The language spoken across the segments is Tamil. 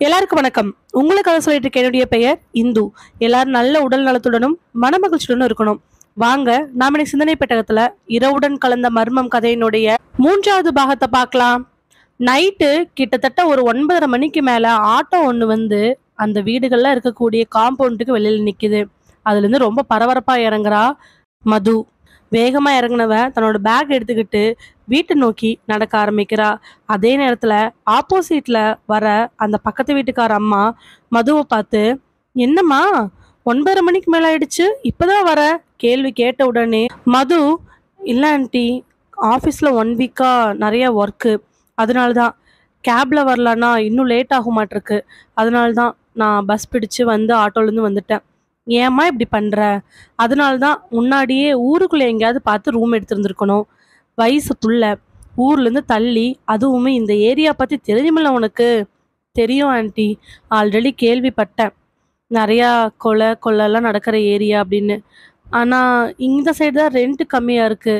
எல்லாருக்கும் வணக்கம். உங்களுக்காக சொல்லிட்டு இருக்க என்னுடைய பெயர் இந்து. எல்லாரும் நல்ல உடல் நலத்துடனும் மனமகிழ்ச்சியுடனும் இருக்கணும். வாங்க நாம இன்னைக்கு சிந்தனை பெட்டகத்துல இரவுடன் கலந்த மர்மம் கதையினுடைய 3வது பாகத்தை பார்க்கலாம். நைட்டு கிட்டத்தட்ட ஒரு 9:30 மணிக்கு மேல ஆட்டோ ஒண்ணு வந்து அந்த வீடுகள்ல இருக்கக்கூடிய காம்பவுண்டுக்கு வெளியில நிக்குது. அதுல இருந்து ரொம்ப பரபரப்பா இறங்குறா மது. வேகமா இறங்குனவ தன்னோட பேக் எடுத்துக்கிட்டு வீட்டை நோக்கி நடக்க ஆரம்பிக்கிறா. அதே நேரத்துல ஆப்போசிட்ல வர அந்த பக்கத்து வீட்டுக்கார அம்மா மதுவை பார்த்து, என்னம்மா 9:30 மணிக்கு மேல ஆயிடுச்சு, இப்பதான் வர கேள்வி கேட்ட உடனே மது, இல்ல ஆண்டி, ஆஃபீஸ்ல 1 வீக்கா நிறைய ஒர்க்கு, அதனாலதான் கேப்ல வரலான்னா இன்னும் லேட் ஆக மாட்டிருக்கு, அதனாலதான் நான் பஸ் பிடிச்சு வந்து ஆட்டோல இருந்து வந்துட்டேன். ஏம்மா இப்படி பண்ற? அதனாலதான் முன்னாடியே ஊருக்குள்ள எங்கேயாவது பார்த்து ரூம் எடுத்திருந்திருக்கணும். வயசு புள்ள, ஊர்ல இருந்து தள்ளி, அதுவுமே இந்த ஏரியா பத்தி தெரியுமில்ல உனக்கு? தெரியும் ஆண்டி, ஆல்ரெடி கேள்விப்பட்டேன், நிறையா கொள்ளைலாம் நடக்கிற ஏரியா அப்படின்னு. ஆனா இந்த சைடு தான் ரெண்ட் கம்மியா இருக்கு.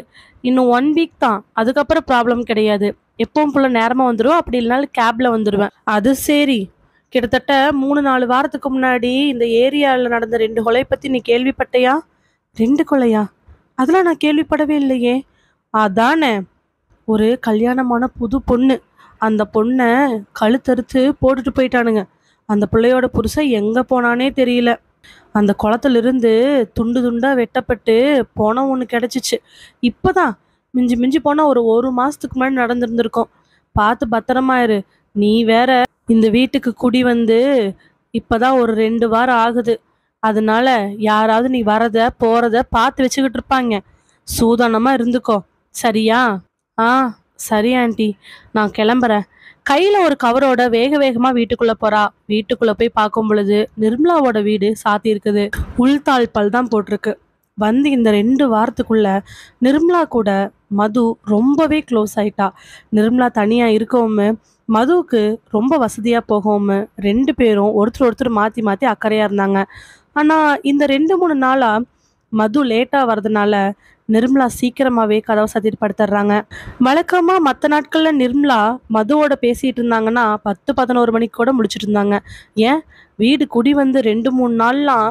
இன்னும் 1 வீக் தான், அதுக்கப்புறம் ப்ராப்ளம் கிடையாது. எப்பவும் போல நேரமா வந்துடும், அப்படி இல்லைனாலும் கேப்ல வந்துடுவேன். அது சரி, கிட்டத்தட்ட 3-4 வாரத்துக்கு முன்னாடி இந்த ஏரியாவில் நடந்த 2 கொலை பத்தி நீ கேள்விப்பட்டையா? 2 கொலையா? அதெல்லாம் நான் கேள்விப்படவே இல்லையே. அதானே, ஒரு கல்யாணமான புது பொண்ணு, அந்த பொண்ணை கழுத்தறுத்து போட்டுட்டு போயிட்டானுங்க. அந்த பிள்ளையோட புருஷன் எங்க போனானே தெரியல. அந்த குளத்துல இருந்து துண்டு துண்டா வெட்டப்பட்டு போன ஒன்று கிடைச்சிச்சு. இப்பதான் மிஞ்சி மிஞ்சி போனா ஒரு மாசத்துக்கு முன்னாடி நடந்திருந்திருக்கும். பார்த்து பத்திரமா இரு. நீ வேற இந்த வீட்டுக்கு குடி வந்து இப்பதான் ஒரு 2 வாரம் ஆகுது. அதனால யாராவது நீ வரத போறத பார்த்து வச்சுக்கிட்டு இருப்பாங்க. சூதானமா இருந்துக்கோ, சரியா? ஆ, சரி ஆண்டி, நான் கிளம்புறேன். கையில ஒரு கவரோட வேக வேகமா வீட்டுக்குள்ள போறா. வீட்டுக்குள்ள போய் பார்க்கும் பொழுது நிர்மலாவோட வீடு சாத்தி இருக்குது. உள்தாழ்பால் தான் போட்டிருக்கு. வந்து இந்த 2 வாரத்துக்குள்ள நிர்மலா கூட மது ரொம்பவே க்ளோஸ் ஆயிட்டா. நிர்மலா தனியா இருக்கவும் மதுவுக்கு ரொம்ப வசதியா போகவும் 2 பேரும் ஒருத்தர் ஒருத்தர் மாத்தி மாத்தி அக்கறையா இருந்தாங்க. ஆனா இந்த 2-3 நாளா மது லேட்டா வர்றதுனால நிர்மலா சீக்கிரமாவே கதவை சாத்திட்டு படுத்துடுறாங்க. வழக்கமா மற்ற நாட்கள்ல நிர்மலா மதுவோட பேசிட்டு இருந்தாங்கன்னா 10-11 மணிக்கு கூட முடிச்சிட்டு இருந்தாங்க. ஏன், வீடு குடி வந்து 2-3 நாள்லாம்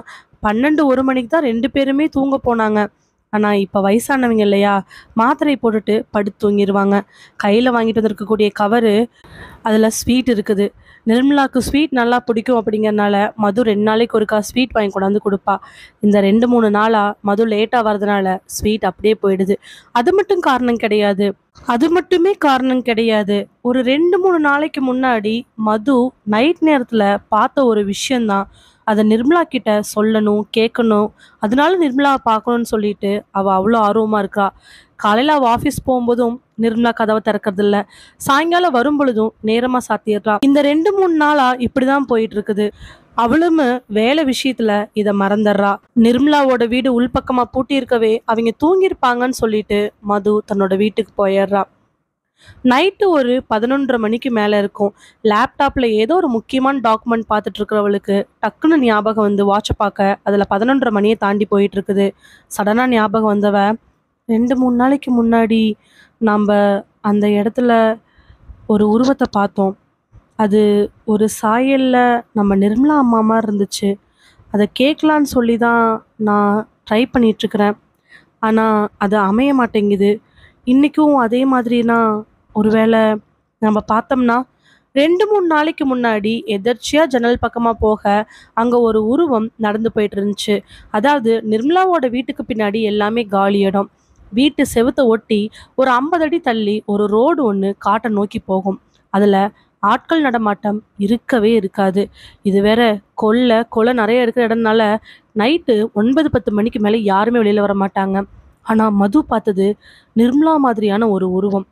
12-1 மணிக்கு தான் 2 பேருமே தூங்க போனாங்க. ஆனா இப்ப வயசானவங்க இல்லையா, மாத்திரை போட்டுட்டு படுத்து தூங்கிடுவாங்க. கையில வாங்கிட்டு வந்திருக்கக்கூடிய கவரு, அதுல ஸ்வீட் இருக்குது. நிர்மலாக்கு ஸ்வீட் நல்லா பிடிக்கும் அப்படிங்கறனால மது 2 நாளைக்கு ஒருக்கா ஸ்வீட் வாங்கி கொண்டாந்து கொடுப்பா. இந்த 2-3 நாளா மது லேட்டா வர்றதுனால ஸ்வீட் அப்படியே போயிடுது. அது மட்டுமே காரணம் கிடையாது. ஒரு 2-3 நாளைக்கு முன்னாடி மது நைட் நேரத்துல பார்த்த ஒரு விஷயம்தான் அதை நிர்மலா கிட்ட சொல்லணும், கேட்கணும். அதனால நிர்மலாவை பார்க்கணும்னு சொல்லிட்டு அவ அவ்வளோ ஆர்வமா இருக்கா. காலையில அவ ஆஃபீஸ் போகும்போதும் நிர்மலா கதவை திறக்கிறது இல்ல. சாயங்காலம் வரும் பொழுதும் நேரமா சாத்திடுறா. இந்த 2-3 நாளா இப்படிதான் போயிட்டு இருக்குது. அவளும் வேலை விஷயத்துல இத மறந்துடுறா. நிர்மலாவோட வீடு உள்பக்கமா பூட்டி இருக்கவே அவங்க தூங்கியிருப்பாங்கன்னு சொல்லிட்டு மது தன்னோட வீட்டுக்கு போயிடுறா. நைட்டு ஒரு 11:30 மணிக்கு மேல இருக்கும். லேப்டாப்ல ஏதோ ஒரு முக்கியமான டாக்குமெண்ட் பார்த்துட்டு இருக்கிறவளுக்கு டக்குன்னு ஞாபகம் வந்து வாட்சை பார்க்க அதுல 11:30 மணியை தாண்டி போயிட்டு இருக்குது. சடனா ஞாபகம் வந்தவ, 2-3 நாளைக்கு முன்னாடி நம்ம அந்த இடத்துல ஒரு உருவத்தை பார்த்தோம். அது ஒரு சாயல்ல நம்ம நிர்மலா அம்மா மாதிரி இருந்துச்சு. அதை கேட்கலான்னு சொல்லி தான் நான் ட்ரை பண்ணிட்டு இருக்கிறேன். ஆனா அது அமைய மாட்டேங்குது. இன்னைக்கும் அதே மாதிரினா ஒருவேளை நம்ம பார்த்தோம்னா, 2-3 நாளைக்கு முன்னாடி எதர்ச்சியா ஜன்னல் பக்கமா போக அங்க ஒரு உருவம் நடந்து போயிட்டு இருந்துச்சு. அதாவது நிர்மலாவோட வீட்டுக்கு பின்னாடி எல்லாமே காலி இடம். வீட்டு செவுத்தை ஒட்டி ஒரு 50 அடி தள்ளி ஒரு ரோடு ஒன்று காட்டை நோக்கி போகும். அதுல ஆட்கள் நடமாட்டம் இருக்கவே இருக்காது. இது வேற கொலை நிறைய இருக்கிற இடம்னால நைட்டு 9-10 மணிக்கு மேலே யாருமே வெளியில வர மாட்டாங்க. ஆனா மது பார்த்தது நிர்மலா மாதிரியான ஒரு உருவம்.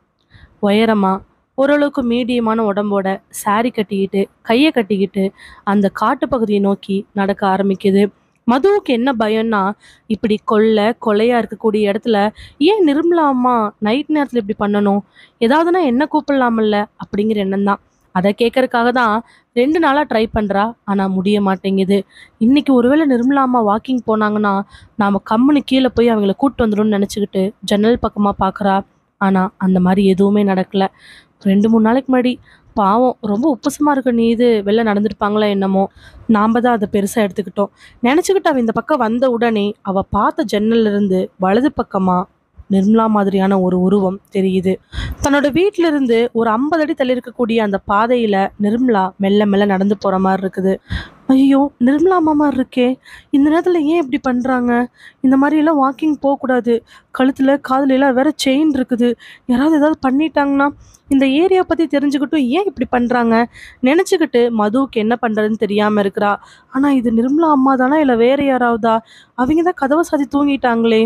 உயரமா, ஓரளவுக்கு மீடியமான உடம்போட, saree கட்டிக்கிட்டு கையை கட்டிக்கிட்டு அந்த காட்டு பகுதியை நோக்கி நடக்க ஆரம்பிக்குது. மதுவுக்கு என்ன பயம்னா, இப்படி கொலையா இருக்கக்கூடிய இடத்துல ஏன் நிர்மலா அம்மா நைட் நேரத்துல இப்படி பண்ணணும், ஏதாவதுனா என்ன கூப்பிடலாமல்ல அப்படிங்கிற எண்ணம் தான். அதை கேட்கறதுக்காக தான் 2 நாளா ட்ரை பண்றா. ஆனா முடிய மாட்டேங்குது. இன்னைக்கு ஒருவேளை நிர்மலா அம்மா வாக்கிங் போனாங்கன்னா நாம கம்முன்னு கீழே போய் அவங்கள கூட்டு வந்துடும்னு நினைச்சுக்கிட்டு ஜன்னல் பக்கமா பாக்குறா. ஆனா அந்த மாதிரி எதுவுமே நடக்கல. 2 3 நாளைக்கு முன்னாடி. பாவம் ரொம்ப உப்புசமா இருக்க நீது வெளில நடந்திருப்பாங்களோ என்னமோ. நாம தான் அத பெருசா எடுத்துக்கிட்டோம். நெனச்சுக்கிட்டு அவ இந்த பக்கம் வந்த உடனே அவ பார்த்த ஜன்னல்ல இருந்து வலது பக்கமா நிர்மலா மாதிரியான ஒரு உருவம் தெரியுது. தன்னோட வீட்ல இருந்து ஒரு 50 அடி தள்ளி இருக்கக்கூடிய அந்த பாதையில நிர்மலா மெல்ல மெல்ல நடந்து போற மாரி இருக்குது. ஐயோ! நிர்மலா அம்மா மாரி இருக்கே! இந்த நேரத்துல ஏன் இப்படி பண்றாங்க? இந்த மாரியெல்லாம் வாக்கிங் போக்கூடாது. கழுத்துல, காதுலலாம் வேற செயின் இருக்குது. யாராவது ஏதாவது பண்ணிட்டாங்கன்னா, இந்த ஏரியா பத்தி தெரிஞ்சுக்கிட்டும் ஏன் இப்படி பண்றாங்க? நெனச்சுக்கிட்டு மதுவுக்கு என்ன பண்றதுன்னு தெரியாம இருக்கிறா. ஆனா இது நிர்மலா அம்மா தானா? இல்ல வேற யாராவதா? அவிங்க தான் கதவ சாத்தி தூங்கிட்டாங்களே!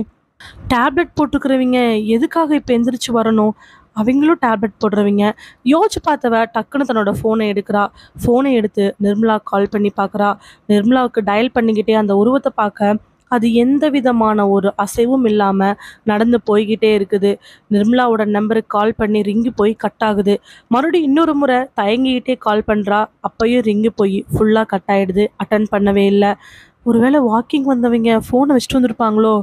டேப்லெட் போட்டுக்கிறவைங்க எதுக்காக இப்ப எந்திரிச்சு வரணும்? அவைங்களும் டேப்லெட் போடுறவைங்க. யோசிச்சு பார்த்தவ டக்குன்னு தன்னோட ஃபோனை எடுக்கிறா. ஃபோனை எடுத்து நிர்மலாக்கு கால் பண்ணி பார்க்குறா. நிர்மலாவுக்கு டயல் பண்ணிக்கிட்டே அந்த உருவத்த பார்க்க, அது எந்த விதமான ஒரு அசைவும் இல்லாம நடந்து போய்க்கிட்டே இருக்குது. நிர்மலாவோட நம்பருக்கு கால் பண்ணி ரிங்கு போய் கட் ஆகுது. மறுபடியும் இன்னொரு முறை தயங்கிக்கிட்டே கால் பண்றா. அப்பயும் ரிங்கு போய் ஃபுல்லா கட் ஆயிடுது. அட்டெண்ட் பண்ணவே இல்ல. ஒருவேளை வாக்கிங் வந்தவைங்க ஃபோனை வச்சுட்டு வந்திருப்பாங்களோ?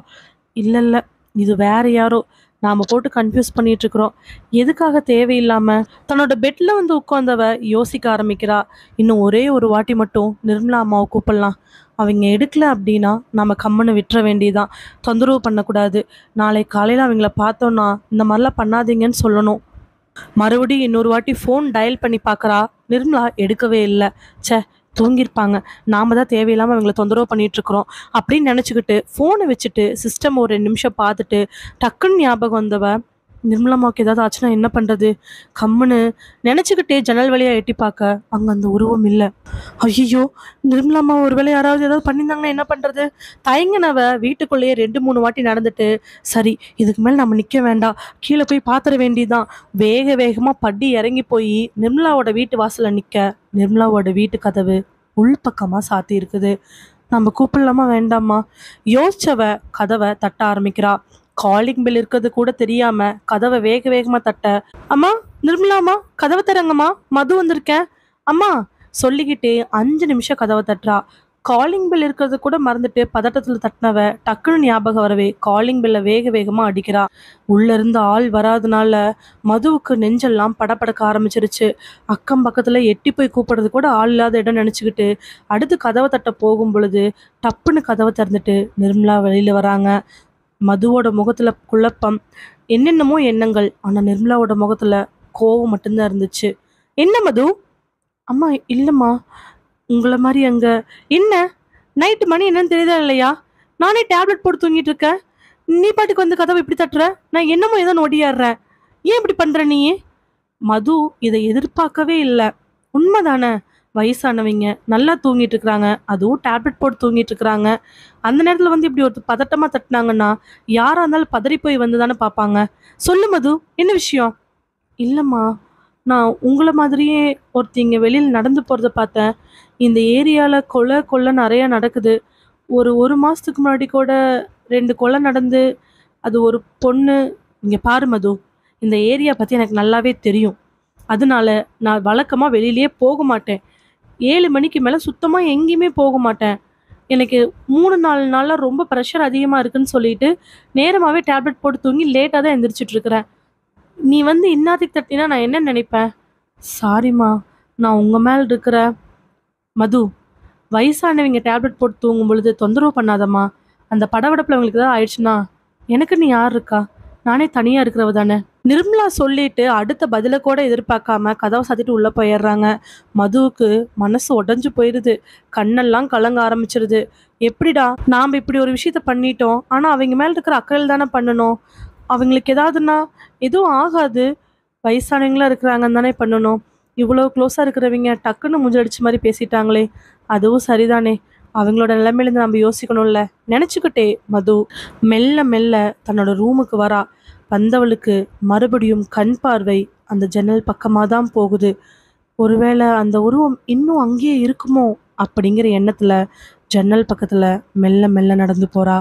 இல்ல, இல்ல. இது வேற யாரோ! நாம போட்டு கன்ஃப்யூஸ் பண்ணிட்டு இருக்கிறோம். எதுக்காக தேவையில்லாம தன்னோட பெட்ல வந்து உட்கார்ந்தவ யோசிக்க ஆரம்பிக்கிறா. இன்னும் ஒரே ஒரு வாட்டி மட்டும் நிர்மலா அம்மாவ கூப்பிடலாம். அவைங்க எடுக்கல அப்படின்னா, நாம கம்முன்னு விட்டுற வேண்டியதுதான். தொந்தரவு பண்ணக்கூடாது. நாளைக்கு காலையில அவைங்கள பார்த்தோம்னா, இந்த மாரிலாம் பண்ணாதீங்கன்னு சொல்லணும். மறுபடியும் இன்னொரு வாட்டி ஃபோன் டயல் பண்ணி பார்க்குறா. நிர்மலா எடுக்கவே இல்ல. ச்சே! தூங்கியிருப்பாங்க. நாம தான் தேவையில்லாம அவங்கள தொந்தரவு பண்ணிட்டுருக்குறோம். அப்படின்னு நெனச்சுக்கிட்டு ஃபோன வச்சுட்டு சிஸ்டம் ஒரு 2 நிமிஷம் பார்த்துட்டு, டக்குன்னு ஞாபகம் வந்தவ, நிர்மலாம்மாவுக்கு ஏதாவது ஆச்சுன்னா என்ன பண்றது? கம்முன்னு நெனச்சுக்கிட்டே ஜன்னல் வழியா எட்டி பார்க்க, அங்க அந்த உருவம் இல்ல. ஐயய்யோ! நிர்மலாம்மா ஒரு வேளை யாராவது ஏதாவது பண்ணியிருந்தாங்கன்னா என்ன பண்றது? தயங்குனவ வீட்டுக்குள்ளேயே 2 3 வாட்டி நடந்துட்டு, சரி இதுக்கு மேல நம்ம நிக்க வேண்டாம். கீழ போய் பாத்துற வேண்டியதுதான். வேக வேகமா படி இறங்கி போய் நிர்மலாவோட வீட்டு வாசல்ல நிக்க, நிர்மலாவோட வீட்டு கதவு உள்பக்கமா சாத்தி இருக்குது. நம்ம கூப்பிடலாமா வேண்டாமா? யோசிச்சவ கதவை தட்ட ஆரம்பிக்கிறா. காலிங் பெல் இருக்கிறது கூட தெரியாம கதவை வேக வேகமா தட்ட, அம்மா, நிர்மலா அம்மா, கதவை தரங்கம்மா, மது வந்திருக்கேன் அம்மா சொல்லிக்கிட்டே 5 நிமிஷம் கதவை தட்டுறா. காலிங் பெல் இருக்கிறது கூட மறந்துட்டு பதட்டத்துல தட்டினவ டக்குன்னு ஞாபகம் வரவே காலிங் பெல்ல வேக வேகமா அடிக்கிறா. உள்ள இருந்து ஆள் வராதனால மதுவுக்கு நெஞ்செல்லாம் படபடக்க ஆரம்பிச்சிருச்சு. அக்கம் பக்கத்துல எட்டி போய் கூப்பிடுறது கூட ஆள் இல்லாத இடம் நினைச்சுக்கிட்டு அடுத்து கதவை தட்ட போகும் பொழுது டப்புன்னு கதவை திறந்துட்டு நிர்மலா வெளியில வராங்க. மதுவோட முகத்துல குழப்பம், என்னென்னமோ எண்ணங்கள். ஆனா நிர்மலாவோட முகத்துல கோவம் மட்டும்தான் இருந்துச்சு. என்ன மது? அம்மா இல்லம்மா, உங்கள மாரி அங்க என்ன? நைட்டு மணி என்னன்னு தெரியுதா இல்லையா? நானே டேப்லெட் போட்டு தூங்கிட்டு இருக்கேன். நீ பாட்டுக்கு வந்து கதவை இப்படி தட்டுற? நான் என்னமோ ஏதோ நொடியாடுறேன். ஏன் இப்படி பண்ற நீ? மது இதை எதிர்பார்க்கவே இல்லை. உண்மைதானே? வயசானவங்க நல்லா தூங்கிட்டு இருக்கிறாங்க. அதுவும் டேப்லெட் போட்டு தூங்கிட்டு இருக்கிறாங்க. அந்த நேரத்துல வந்து இப்படி ஒரு பதட்டமா தட்டினாங்கன்னா யாரா இருந்தாலும் பதறி போய் வந்து தானே பார்ப்பாங்க. சொல்லு மது, என்ன விஷயம்? இல்லம்மா, நான் உங்கள மாதிரியே ஒருத்திங்க வெளியில நடந்து போறத பார்த்தேன். இந்த ஏரியால கொலை கொள்ளை நெறைய நடக்குது. ஒரு 1 மாசத்துக்கு முன்னாடி கூட 2 கொலை நடந்து, அது ஒரு பொண்ணு. இங்க பாரு மது, இந்த ஏரியா பத்தி எனக்கு நல்லாவே தெரியும். அதனால நான் வழக்கமா வெளியிலயே போக மாட்டேன். 7 மணிக்கு மேல சுத்தமா எங்கேயுமே போக மாட்டேன். எனக்கு 3 4 நாளா ரொம்ப ப்ரெஷர் அதிகமா இருக்குன்னு சொல்லிட்டு, நேரமாவே டேப்லெட் போட்டு தூங்கி லேட்டா தான் எந்திரிச்சுட்டு இருக்கிறேன். நீ வந்து இந்நேரத்துக்கு தட்டினா நான் என்ன நினைப்பேன்? சாரிம்மா, நான் உங்க மேல இருக்கிற மது, வயசானவங்க டேப்லெட் போட்டு தூங்கும் பொழுது தொந்தரவு பண்ணாதம்மா. அந்த படபடப்புல அவங்களுக்கு ஏதாவது ஆயிடுச்சுன்னா எனக்குன்னு யார் இருக்கா? நானே தனியா இருக்கிறவ தானே. நிர்மலா சொல்லிட்டு அடுத்த பதில கூட எதிர்பார்க்காம கதவை சாத்திட்டு உள்ள போயிடுறாங்க. மதுவுக்கு மனசு உடைஞ்சு போயிருது. கண்ணெல்லாம் கலங்க ஆரம்பிச்சிருது. எப்படிடா நாம இப்படி ஒரு விஷயத்த பண்ணிட்டோம். ஆனா அவங்க மேல இருக்கிற அக்கறையில் தானே பண்ணணும். அவங்களுக்கு ஏதாவதுன்னா எதுவும் ஆகாது. வயசானவங்களா இருக்கிறாங்கன்னு தானே பண்ணணும். இவ்வளோ க்ளோஸாக இருக்கிறவங்க டக்குன்னு மூஞ்சடிச்ச மாதிரி பேசிட்டாங்களே, அதுவும் சரிதானே. அவங்களோட நிலைமையிலேருந்து நம்ம யோசிக்கணும்ல. நினச்சிக்கிட்டே மது மெல்ல மெல்ல தன்னோட ரூமுக்கு வரா. வந்தவளுக்கு மறுபடியும் கண் பார்வை அந்த ஜன்னல் பக்கமாக தான் போகுது. ஒருவேளை அந்த உருவம் இன்னும் அங்கேயே இருக்குமோ அப்படிங்கிற எண்ணத்தில் ஜன்னல் பக்கத்தில் மெல்ல மெல்ல நடந்து போகிறா.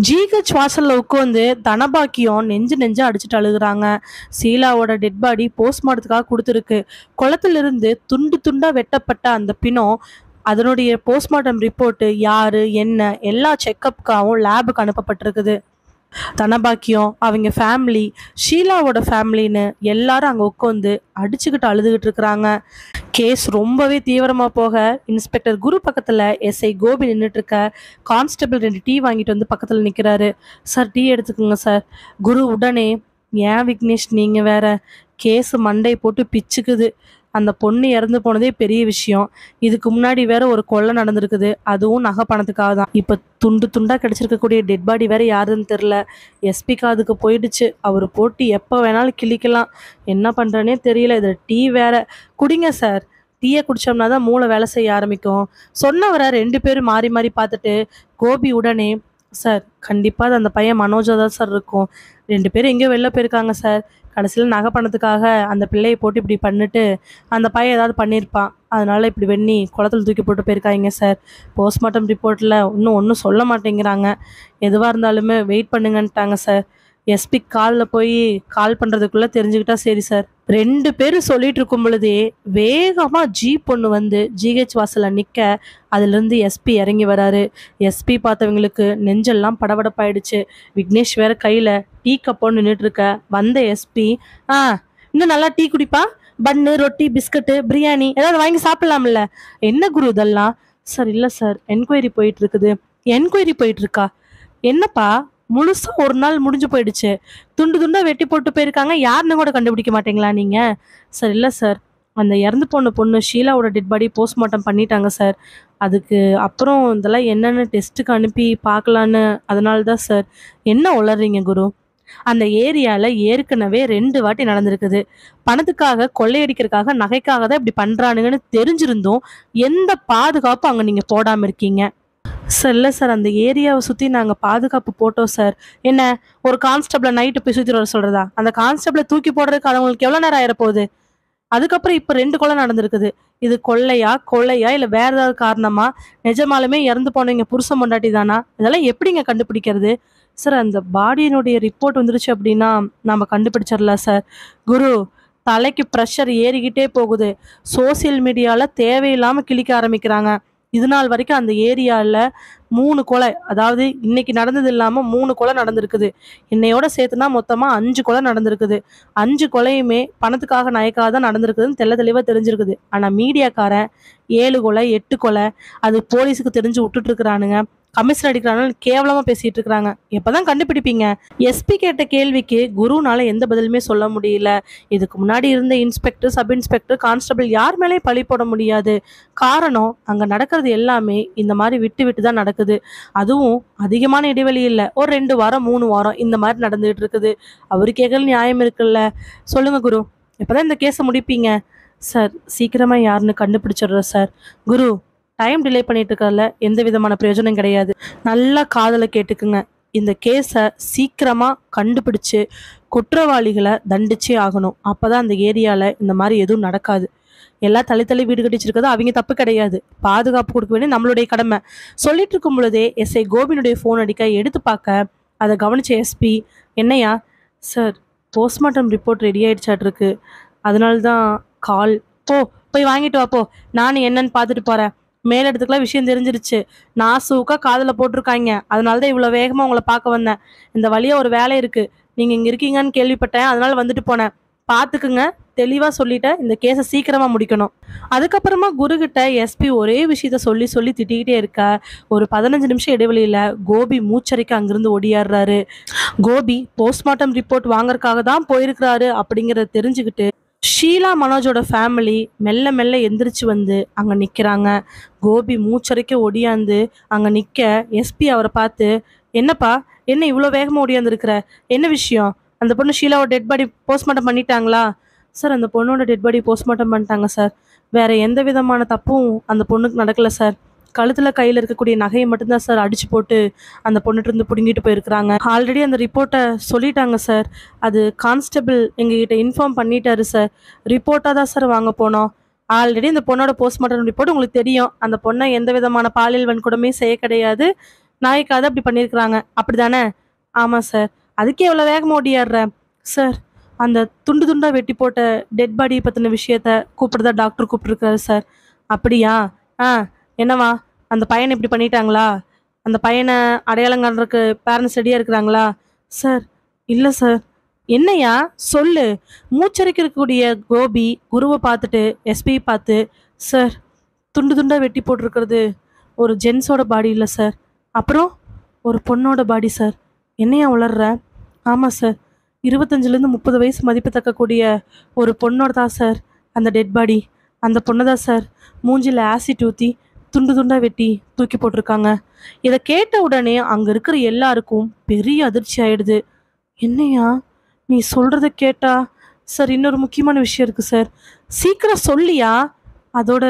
ஜிஹெச் வாசல்ல உட்காந்து தனபாக்கியம் நெஞ்சு நெஞ்சு அடிச்சுட்டு அழுகுறாங்க. சீலாவோட டெட் பாடி போஸ்ட்மார்ட்டத்துக்காக கொடுத்துருக்கு. குளத்திலிருந்து துண்டு துண்டா வெட்டப்பட்ட அந்த பிணம், அதனுடைய போஸ்ட்மார்ட்டம் ரிப்போர்ட்டு யாரு என்ன எல்லா செக்கப்புக்காகவும் லேபுக்கு அனுப்பப்பட்டிருக்குது. தனபாக்கியம், அவங்க ஃபேமிலி, ஷீலாவோட ஃபேமிலின்னு எல்லாரும் அங்கே உட்காந்து அடிச்சுக்கிட்டு அழுதுகிட்டு இருக்கிறாங்க. கேஸ் ரொம்பவே தீவிரமாக போக இன்ஸ்பெக்டர் குரு பக்கத்தில் எஸ்ஐ கோபி நின்றுட்டு இருக்க. கான்ஸ்டபிள் 2 டீ வாங்கிட்டு வந்து பக்கத்தில் நிற்கிறாரு. சார் டீ எடுத்துக்கோங்க சார். குரு உடனே, ஏன் விக்னேஷ் நீங்கள் வேற, கேஸ் மண்டை போட்டு பிச்சுக்குது. அந்த பொண்ணு இறந்து போனதே பெரிய விஷயம். இதுக்கு முன்னாடி வேற ஒரு கொலை நடந்திருக்குது, அதுவும் நகை பணத்துக்காக தான். இப்போ துண்டு துண்டாக கிடச்சிருக்கக்கூடிய டெட் பாடி வேற யாருன்னு தெரில. எஸ்பிக்கு அதுக்கு போயிடுச்சு. அவர் போட்டு எப்போ வேணாலும் கிழிக்கலாம். என்ன பண்ணுறேனே தெரியல. இதில் டீ வேற. குடிங்க சார். டீயை குடித்தோம்னா தான் மூளை வேலை செய்ய ஆரம்பிக்கும். சொன்னவரை 2 பேரும் மாறி மாறி பார்த்துட்டு கோபி உடனே, சார் கண்டிப்பாக அது அந்த பையன் மனோஜா தான் சார் இருக்கும். 2 பேரும் எங்கேயோ வெளில போயிருக்காங்க சார். கடைசியில் நகை பணத்துக்காக அந்த பிள்ளையை போட்டு இப்படி பண்ணிட்டு அந்த பையன் ஏதாவது பண்ணியிருப்பான். அதனால இப்படி வெண்ணி குளத்தில் தூக்கி போட்டு போயிருக்காங்க சார். போஸ்ட்மார்ட்டம் ரிப்போர்ட்டில் இன்னும் ஒன்றும் சொல்ல மாட்டேங்கிறாங்க. எதுவாக இருந்தாலுமே வெயிட் பண்ணுங்கன்ட்டாங்க சார். எஸ்பி காலில் போய் கால் பண்ணுறதுக்குள்ளே தெரிஞ்சுக்கிட்டா சரி சார். 2 பேரும் சொல்லிட்டு இருக்கும் பொழுதே வேகமாக ஜீப் ஒன்று வந்து ஜிஹெச் வாசலில் நிற்க, அதுலேருந்து எஸ்பி இறங்கி வராரு. எஸ்பி பார்த்தவங்களுக்கு நெஞ்செல்லாம் படபடப்பாயிடுச்சு. விக்னேஷ் வேற கையில் டீ கப்போன்னு நின்றுட்டு இருக்க. வந்த எஸ்பி, இன்னும் நல்லா டீ குடிப்பா, பன்னு ரொட்டி பிஸ்கட்டு பிரியாணி ஏதாவது வாங்கி சாப்பிடலாம்ல. என்ன குரு இதெல்லாம்? சார் இல்லை சார், என்கொயரி போயிட்டு இருக்குது. என்கொயரி போயிட்டு இருக்கா? என்னப்பா, முழுசா ஒரு நாள் முடிஞ்சு போயிடுச்சு. துண்டு துண்டா வெட்டி போட்டு போயிருக்காங்க. யாருன்னு கூட கண்டுபிடிக்க மாட்டீங்களா நீங்க? சார் இல்லை சார், அந்த இறந்து போன பொண்ணு ஷீலாவோட டெட் பாடி போஸ்ட்மார்ட்டம் பண்ணிட்டாங்க சார். அதுக்கு அப்புறம் இதெல்லாம் என்னென்ன டெஸ்ட்டுக்கு அனுப்பி பார்க்கலான்னு, அதனால தான் சார். என்ன உளறீங்க குரு? அந்த ஏரியாவில் ஏற்கனவே 2 வாட்டி நடந்திருக்குது. பணத்துக்காக, கொள்ளையடிக்கிறதுக்காக, நகைக்காக தான் இப்படி பண்ணுறானுங்கன்னு தெரிஞ்சிருந்தும் எந்த பாதுகாப்பும் அங்கே நீங்கள் போடாமல் இருக்கீங்க. சார் இல்லை சார், அந்த ஏரியாவை சுற்றி நாங்கள் பாதுகாப்பு போட்டோம் சார். என்ன, ஒரு கான்ஸ்டபிளை நைட்டு போய் சுற்றி வர சொல்கிறதா? அந்த கான்ஸ்டபிளை தூக்கி போடுறதுக்கு அவங்களுக்கு எவ்வளோ நேரம் ஆயிரப்போகுது? அதுக்கப்புறம் இப்போ 2 கொலை நடந்திருக்குது. இது கொள்ளையா இல்லை வேற ஏதாவது காரணமா? நிஜமாலுமே இறந்து போனவங்க புருஷன் பொண்டாட்டி தானா? இதெல்லாம் எப்படிங்க கண்டுபிடிக்கிறது? சார் அந்த பாடியினுடைய ரிப்போர்ட் வந்துருச்சு அப்படின்னா நம்ம கண்டுபிடிச்சிடலாம் சார். குரு, தலைக்கு ப்ரெஷர் ஏறிக்கிட்டே போகுது. சோசியல் மீடியாவில் தேவையில்லாமல் கிழிக்க ஆரம்பிக்கிறாங்க. இது நாள் வரைக்கும் அந்த ஏரியாவில் 3 கொலை, அதாவது இன்னைக்கு நடந்தது இல்லாமல் 3 கொலை நடந்திருக்குது. இன்னையோட சேர்த்துனா மொத்தமாக 5 கொலை நடந்திருக்குது. 5 கொலையுமே பணத்துக்காக நகைக்காக தான் நடந்திருக்குதுன்னு தெளிவாக தெரிஞ்சிருக்குது. ஆனால் மீடியாக்காரன் 7 கொலை 8 கொலை அது போலீஸுக்கு தெரிஞ்சு விட்டுட்டு இருக்கிறானுங்க. கமிஷன் அடிக்கிறாங்க, கேவலமாக பேசிட்டு இருக்கிறாங்க. எப்போதான் கண்டுபிடிப்பீங்க? எஸ்பி கேட்ட கேள்விக்கு குருனால எந்த பதிலுமே சொல்ல முடியல. இதுக்கு முன்னாடி இருந்த இன்ஸ்பெக்டர், சப் இன்ஸ்பெக்டர், கான்ஸ்டபிள் யார் மேலேயும் பழி போட முடியாது. காரணம், அங்கே நடக்கிறது எல்லாமே இந்த மாதிரி விட்டு விட்டு தான் நடக்குது. அதுவும் அதிகமான இடைவெளி இல்லை, ஒரு 2 வாரம் 3 வாரம் இந்த மாதிரி நடந்துகிட்டு இருக்குது. அவரு கேட்கல நியாயம் இருக்குல்ல. சொல்லுங்க குரு, எப்போதான் இந்த கேஸை முடிப்பீங்க? சார் சீக்கிரமாக யாருன்னு கண்டுபிடிச்சிடுறோம் சார். குரு, டைம் டிலே பண்ணிட்டு இருக்கறதுல எந்த விதமான பிரயோஜனம் கிடையாது. நல்லா காதலை கேட்டுக்குங்க. இந்த கேஸை சீக்கிரமாக கண்டுபிடிச்சு குற்றவாளிகளை தண்டிச்சே ஆகணும். அப்போ தான் அந்த ஏரியாவில் இந்த மாதிரி எதுவும் நடக்காது. எல்லாம் தள்ளி வீடு கட்டிச்சிருக்கிறது அவங்க தப்பு கிடையாது. பாதுகாப்பு கொடுக்க வேண்டிய நம்மளுடைய கடமை. சொல்லிட்டு இருக்கும் பொழுதே எஸ்ஐ கோபினுடைய ஃபோன் அடிக்க, எடுத்து பார்க்க அதை கவனிச்ச எஸ்பி, என்னையா? சார் போஸ்ட்மார்ட்டம் ரிப்போர்ட் ரெடி ஆயிடுச்சாட்டிருக்கு, அதனால தான் கால். போய் வாங்கிட்டு வாப்போ, நான் என்னன்னு பார்த்துட்டு போகிறேன். மேலிடத்துக்குலாம் விஷயம் தெரிஞ்சிருச்சு. நாசூக்கா காதில் போட்டிருக்காங்க. அதனால தான் இவ்வளோ வேகமாக உங்களை பார்க்க வந்தேன். இந்த வழியாக ஒரு வேலை இருக்குது, நீங்கள் இங்கே இருக்கீங்கன்னு கேள்விப்பட்டேன், அதனால வந்துட்டு போனேன். பார்த்துக்குங்க, தெளிவாக சொல்லிட்டேன். இந்த கேஸை சீக்கிரமாக முடிக்கணும். அதுக்கப்புறமா குருகிட்ட எஸ்பி ஒரே விஷயத்த சொல்லி திட்டிக்கிட்டே இருக்க, ஒரு 15 நிமிஷம் இடைவெளியில் கோபி மூச்சரிக்க அங்கிருந்து ஓடியாடுறாரு. கோபி போஸ்ட்மார்ட்டம் ரிப்போர்ட் வாங்கறதுக்காக தான் போயிருக்கிறாரு அப்படிங்கிறத தெரிஞ்சுக்கிட்டு ஷீலா மனோஜோட ஃபேமிலி மெல்ல மெல்ல எந்திரிச்சு வந்து அங்கே நிற்கிறாங்க. கோபி மூச்சரிக்க ஒடியாந்து அங்கே நிற்க, எஸ்பி அவரை பார்த்து, என்னப்பா, என்ன இவ்வளோ வேகமாக ஒடியாந்துருக்கிற, என்ன விஷயம்? அந்த பொண்ணு ஷீலாவோட டெட் பாடி போஸ்ட்மார்ட்டம் பண்ணிட்டாங்களா? சார் அந்த பொண்ணோட டெட் பாடி போஸ்ட்மார்ட்டம் பண்ணிட்டாங்க சார். வேற எந்த விதமான தப்பும் அந்த பொண்ணுக்கு நடக்கலை சார். கழுத்தில் கையில் இருக்கக்கூடிய நகையை மட்டும்தான் சார் அடிச்சு போட்டு அந்த பொண்ணுட்டு இருந்து பிடுங்கிட்டு போயிருக்கிறாங்க. ஆல்ரெடி அந்த ரிப்போர்ட்டை சொல்லிட்டாங்க சார். அது கான்ஸ்டபிள் எங்ககிட்ட இன்ஃபார்ம் பண்ணிட்டாரு சார். ரிப்போர்ட்டாக தான் சார் வாங்க போனோம். ஆல்ரெடி அந்த பொண்ணோட போஸ்ட்மார்ட்டம் ரிப்போர்ட் உங்களுக்கு தெரியும். அந்த பொண்ணை எந்த விதமான பாலியல் வன்கொடுமே செய்ய கிடையாது, நாய்க்காக அப்படி பண்ணியிருக்கிறாங்க, அப்படி தானே? ஆமாம் சார். அதுக்கே எவ்வளோ வேகமாக ஓடியாடுற சார்? அந்த துண்டு துண்டாக வெட்டி போட்ட டெட் பாடி பற்றின விஷயத்த கூப்பிடுறதா டாக்டர் கூப்பிட்டுருக்காரு சார். அப்படியா? என்னவா, அந்த பையனை இப்படி பண்ணிட்டாங்களா? அந்த பையனை அடையாளம் காண்றதுக்கு பேரண்ட்ஸ் ரெடியாக இருக்கிறாங்களா? சார், இல்ல சார். என்னய்யா? சொல்லு. மூச்சரைக்கக்கூடிய கோபி, குருவ பார்த்துட்டு, எஸ்பிய பார்த்து, சார், துண்டு துண்டா வெட்டி போட்டிருக்கிறது ஒரு ஜென்ஸோட பாடி இல்ல சார். அப்புறம் ஒரு பொண்ணோட பாடி சார். என்னய்யா உளர்ற? ஆமா சார். 25லேருந்து 30 வயசு மதிப்பு தக்கக்கூடிய ஒரு பொண்ணோட தான் சார் அந்த டெட் பாடி. அந்த பொண்ண தான் சார் மூஞ்சில ஆசிட் ஊத்தி, துண்டு துண்டா வெட்டி தூக்கி போட்டிருக்காங்க. இத கேட்ட உடனே அங்க இருக்கிற எல்லாருக்கும் பெரிய அதிர்ச்சி ஆயிடுது. என்னய்யா? நீ சொல்றத கேட்டா சார் இன்னொரு முக்கியமான விஷயம் இருக்கு சார். சீக்கிரம் சொல்லியா? அதோட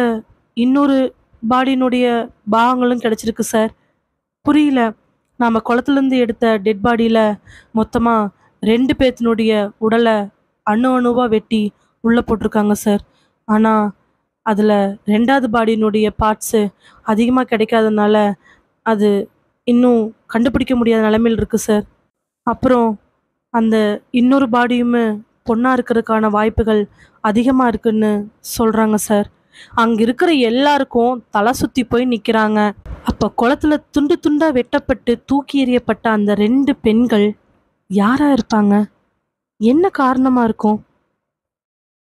இன்னொரு பாடியினுடைய பாகங்களும் கிடைச்சிருக்கு சார். புரியல. நாம குளத்துலேருந்து எடுத்த டெட் பாடியில மொத்தமா 2 பேத்தினுடைய உடல அணு அணுவா வெட்டி உள்ள போட்டிருக்காங்க சார். ஆனா அதுல 2வது பாடியினுடைய பார்ட்ஸு அதிகமா கிடைக்காதனால அது இன்னும் கண்டுபிடிக்க முடியாத நிலைமையில இருக்கு சார். அப்புறம் அந்த இன்னொரு பாடியுமே பொண்ணா இருக்கிறதுக்கான வாய்ப்புகள் அதிகமா இருக்குன்னு சொல்றாங்க சார். அங்க இருக்கிற எல்லாருக்கும் தலை சுத்தி போய் நிக்கிறாங்க. அப்ப குளத்துல துண்டு துண்டா வெட்டப்பட்டு தூக்கி எறியப்பட்ட அந்த 2 பெண்கள் யாரா இருப்பாங்க? என்ன காரணமா இருக்கும்?